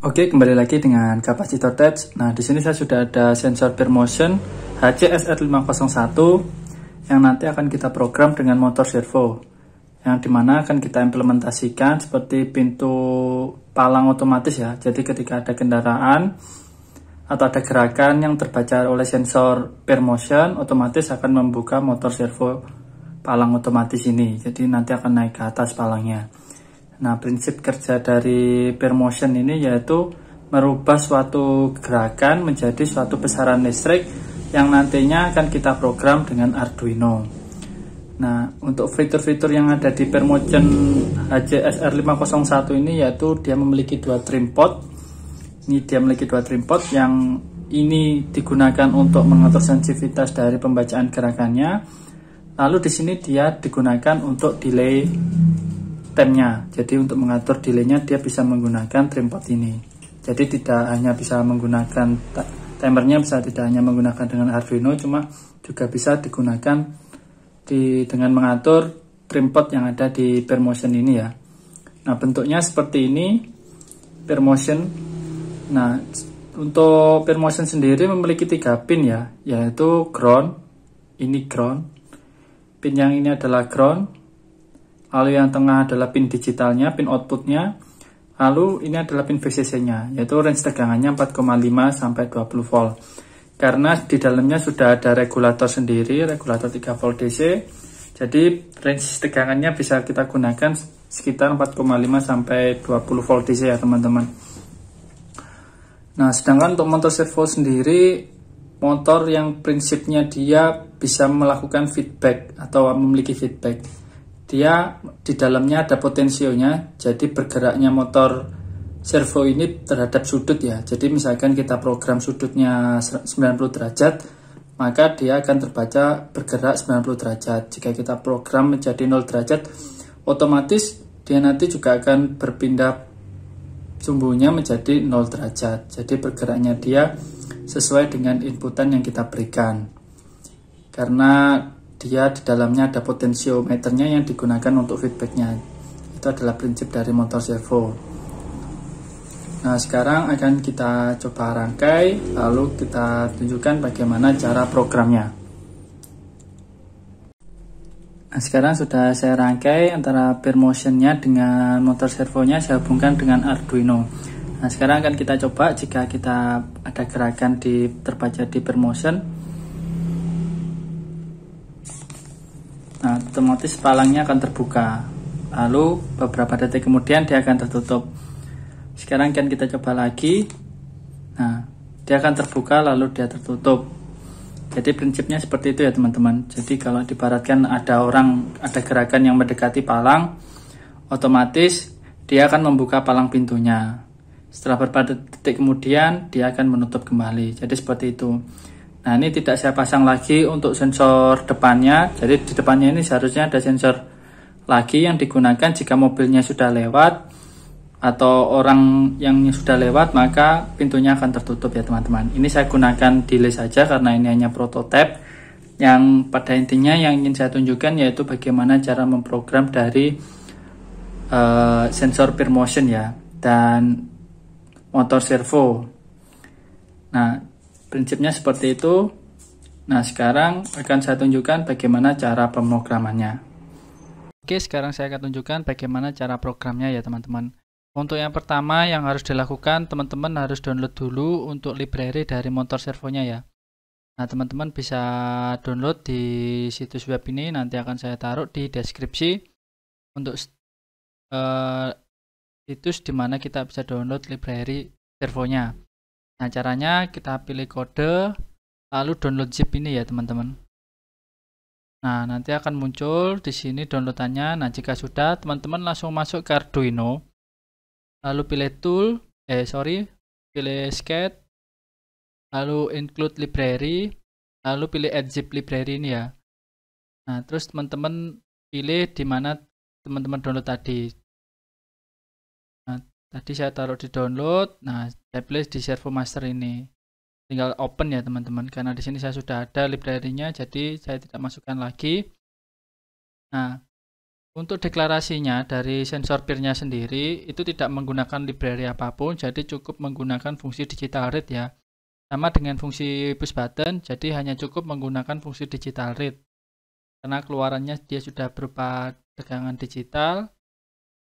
Oke, kembali lagi dengan kapasitor touch. Nah, di sini saya sudah ada sensor PeerMotion HCSR501 yang nanti akan kita program dengan motor servo, yang dimana akan kita implementasikan seperti pintu palang otomatis ya. Jadi ketika ada kendaraan atau ada gerakan yang terbaca oleh sensor PeerMotion, otomatis akan membuka motor servo palang otomatis ini. Jadi nanti akan naik ke atas palangnya. Nah, prinsip kerja dari PeerMotion ini yaitu merubah suatu gerakan menjadi suatu besaran listrik yang nantinya akan kita program dengan Arduino. Nah, untuk fitur-fitur yang ada di PeerMotion HCSR501 ini yaitu dia memiliki dua trim pot. Ini dia memiliki dua trim pot yang ini digunakan untuk mengatur sensitivitas dari pembacaan gerakannya. Lalu di sini dia digunakan untuk delay timenya. Jadi untuk mengatur delaynya dia bisa menggunakan trim pot ini. Jadi tidak hanya bisa menggunakan timernya, bisa tidak hanya menggunakan dengan Arduino, cuma juga bisa digunakan dengan mengatur trim pot yang ada di PeerMotion ini ya. Nah, bentuknya seperti ini PeerMotion. Nah, untuk PeerMotion sendiri memiliki 3 pin ya, yaitu ground, ini ground, pin yang ini adalah ground, lalu yang tengah adalah pin digitalnya, pin outputnya, lalu ini adalah pin VCC-nya, yaitu range tegangannya 4,5 sampai 20 volt. Karena di dalamnya sudah ada regulator sendiri, regulator 3 volt DC, jadi range tegangannya bisa kita gunakan sekitar 4,5 sampai 20 volt DC ya teman-teman. Nah, sedangkan untuk motor servo sendiri, motor yang prinsipnya dia bisa melakukan feedback atau memiliki feedback. Dia di dalamnya ada potensionya, jadi bergeraknya motor servo ini terhadap sudut ya. Jadi misalkan kita program sudutnya 90 derajat, maka dia akan terbaca bergerak 90 derajat. Jika kita program menjadi 0 derajat, otomatis dia nanti juga akan berpindah sumbunya menjadi 0 derajat. Jadi bergeraknya dia sesuai dengan inputan yang kita berikan. Karena dia di dalamnya ada potensiometernya yang digunakan untuk feedbacknya. Itu adalah prinsip dari motor servo. Nah, sekarang akan kita coba rangkai, lalu kita tunjukkan bagaimana cara programnya. Nah, sekarang sudah saya rangkai antara PeerMotion-nya dengan motor servonya, saya hubungkan dengan Arduino. Nah, sekarang akan kita coba jika kita ada gerakan terbaca di PeerMotion. Nah, otomatis palangnya akan terbuka. Lalu beberapa detik kemudian dia akan tertutup. Sekarang kan kita coba lagi. Nah, dia akan terbuka lalu dia tertutup. Jadi prinsipnya seperti itu ya teman-teman. Jadi kalau dibaratkan ada gerakan yang mendekati palang, otomatis dia akan membuka palang pintunya. Setelah beberapa detik kemudian dia akan menutup kembali. Jadi seperti itu. Nah, ini tidak saya pasang lagi untuk sensor depannya. Jadi di depannya ini seharusnya ada sensor lagi yang digunakan jika mobilnya sudah lewat atau orang yang sudah lewat, maka pintunya akan tertutup ya teman-teman. Ini saya gunakan delay saja karena ini hanya prototipe. Yang pada intinya yang ingin saya tunjukkan yaitu bagaimana cara memprogram dari sensor PeerMotion ya dan motor servo. Nah, prinsipnya seperti itu. Nah, sekarang akan saya tunjukkan bagaimana cara pemrogramannya. Oke, sekarang saya akan tunjukkan bagaimana cara programnya ya teman-teman. Untuk yang pertama yang harus dilakukan, teman-teman harus download dulu untuk library dari motor servonya ya. Nah, teman-teman bisa download di situs web ini, nanti akan saya taruh di deskripsi untuk situs dimana kita bisa download library servonya. Nah, caranya kita pilih kode, lalu download zip ini ya teman-teman. Nah, nanti akan muncul di sini downloadannya. Nah, jika sudah, teman-teman langsung masuk ke Arduino, lalu pilih pilih sketch, lalu include library, lalu pilih add zip library ini ya. Nah, terus teman-teman pilih di mana teman-teman download tadi. Nah, tadi saya taruh di download. Nah, saya pilih di servo master ini. Tinggal open ya teman-teman. Karena di sini saya sudah ada library-nya, jadi saya tidak masukkan lagi. Nah, Untuk deklarasinya dari sensor peer-nya sendiri itu tidak menggunakan library apapun, jadi cukup menggunakan fungsi digital read ya. Sama dengan fungsi push button, jadi hanya cukup menggunakan fungsi digital read. Karena keluarannya dia sudah berupa tegangan digital.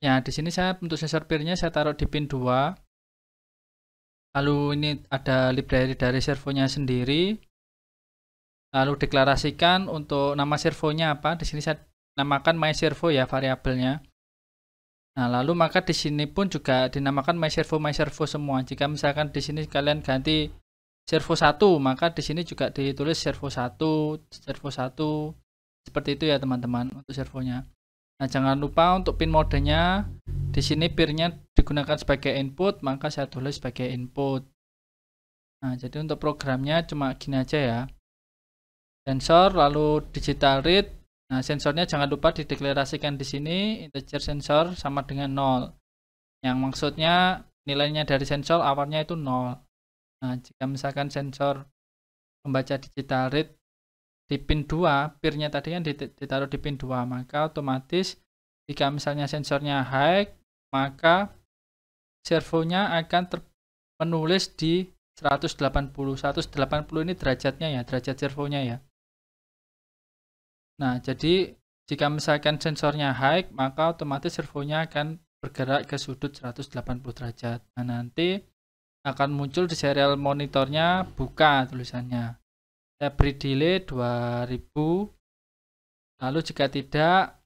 Ya, di sini saya untuk sensor peer-nya saya taruh di pin 2. Lalu ini ada library dari servonya sendiri. Lalu deklarasikan untuk nama servonya apa. Di sini saya namakan myServo ya variabelnya. Nah, lalu maka di sini pun juga dinamakan myServo semua. Jika misalkan di sini kalian ganti servo 1, maka di sini juga ditulis servo 1, servo 1. Seperti itu ya teman-teman untuk servonya. Nah, jangan lupa untuk pin modenya di sini peer-nya digunakan sebagai input, maka saya tulis sebagai input. Nah, jadi untuk programnya cuma gini aja ya. Sensor lalu digital read. Nah, sensornya jangan lupa dideklarasikan di sini integer sensor sama dengan 0. Yang maksudnya nilainya dari sensor awalnya itu 0. Nah, jika misalkan sensor membaca digital read di pin 2, peer-nya tadi kan ditaruh di pin 2, maka otomatis jika misalnya sensornya high, maka servonya akan menulis di 180. 180 ini derajatnya ya, derajat servonya ya. Nah, jadi jika misalkan sensornya high, maka otomatis servonya akan bergerak ke sudut 180 derajat. Nah, nanti akan muncul di serial monitornya buka tulisannya. Saya beri delay 2000. Lalu jika tidak,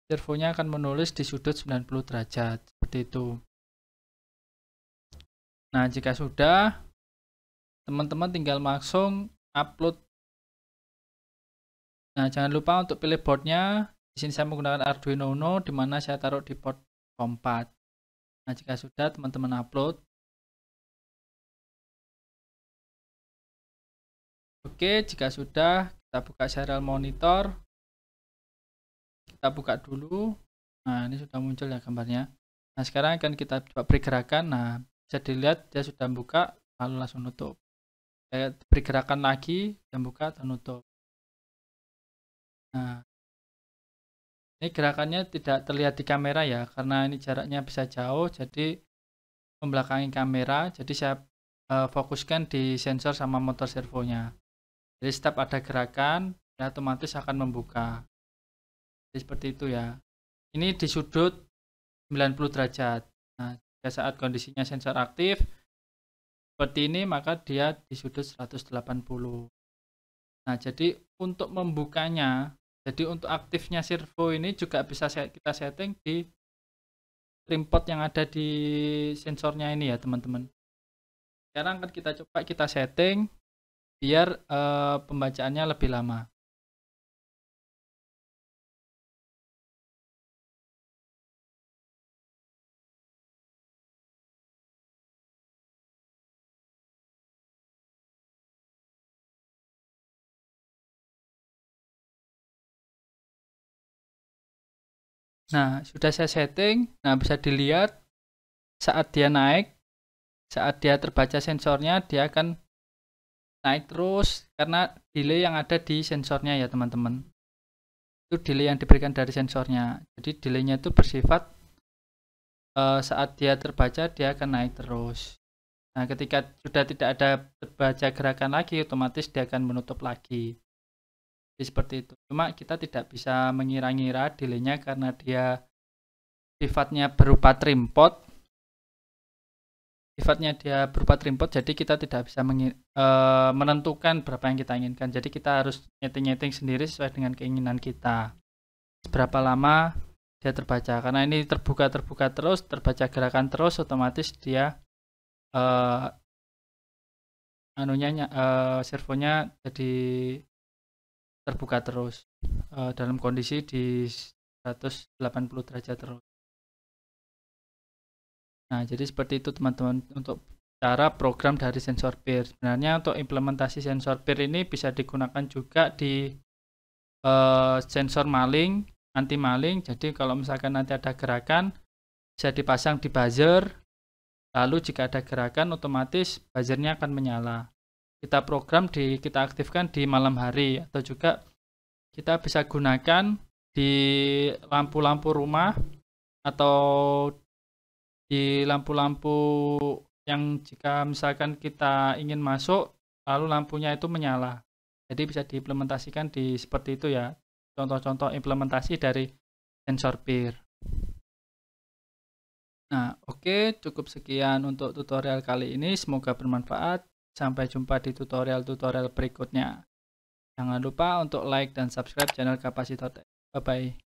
servonya akan menulis di sudut 90 derajat. Seperti itu. Nah, jika sudah, teman-teman tinggal langsung upload. Nah, jangan lupa untuk pilih boardnya. Di sini saya menggunakan Arduino Uno, di mana saya taruh di port COM4. Nah, jika sudah, teman-teman upload. Oke, jika sudah, kita buka serial monitor. Kita buka dulu. Nah, ini sudah muncul ya gambarnya. Nah, sekarang akan kita coba beri gerakan. Nah, bisa dilihat dia sudah buka, lalu langsung nutup. Saya beri gerakan lagi, dan buka dan nutup. Nah, ini gerakannya tidak terlihat di kamera ya, karena ini jaraknya bisa jauh, jadi membelakangi kamera. Jadi saya fokuskan di sensor sama motor servonya. Jadi setiap ada gerakan, ya otomatis akan membuka. Jadi seperti itu ya. Ini di sudut 90 derajat. Nah, jika saat kondisinya sensor aktif seperti ini, maka dia di sudut 180. Nah, jadi untuk membukanya, jadi untuk aktifnya servo ini juga bisa kita setting di trim pot yang ada di sensornya ini ya teman-teman. Sekarang kan kita coba kita setting biar pembacaannya lebih lama. Nah, sudah saya setting. Nah, bisa dilihat saat dia naik, saat dia terbaca sensornya, dia akan naik terus karena delay yang ada di sensornya ya teman-teman. Itu delay yang diberikan dari sensornya. Jadi delaynya itu bersifat saat dia terbaca, dia akan naik terus. Nah, ketika sudah tidak ada terbaca gerakan lagi, otomatis dia akan menutup lagi. Jadi seperti itu. Cuma kita tidak bisa mengira-ngira delaynya karena dia sifatnya berupa trim pot. Sifatnya dia berupa trim pot, jadi kita tidak bisa menentukan berapa yang kita inginkan. Jadi kita harus nyeting-nyeting sendiri sesuai dengan keinginan kita. Berapa lama dia terbaca. Karena ini terbuka terus, terbaca gerakan terus, otomatis dia servonya jadi terbuka terus dalam kondisi di 180 derajat terus. Nah, jadi seperti itu teman-teman untuk cara program dari sensor peer. Sebenarnya untuk implementasi sensor peer ini bisa digunakan juga di sensor maling, anti maling. Jadi kalau misalkan nanti ada gerakan bisa dipasang di buzzer. Lalu jika ada gerakan otomatis buzzernya akan menyala. Kita program kita aktifkan di malam hari atau juga kita bisa gunakan di lampu-lampu rumah atau di lampu-lampu yang jika misalkan kita ingin masuk lalu lampunya itu menyala. Jadi bisa diimplementasikan di seperti itu ya. Contoh-contoh implementasi dari sensor peer. Nah, oke, cukup sekian untuk tutorial kali ini. Semoga bermanfaat. Sampai jumpa di tutorial-tutorial berikutnya. Jangan lupa untuk like dan subscribe channel Kapasitor Tech. Bye-bye.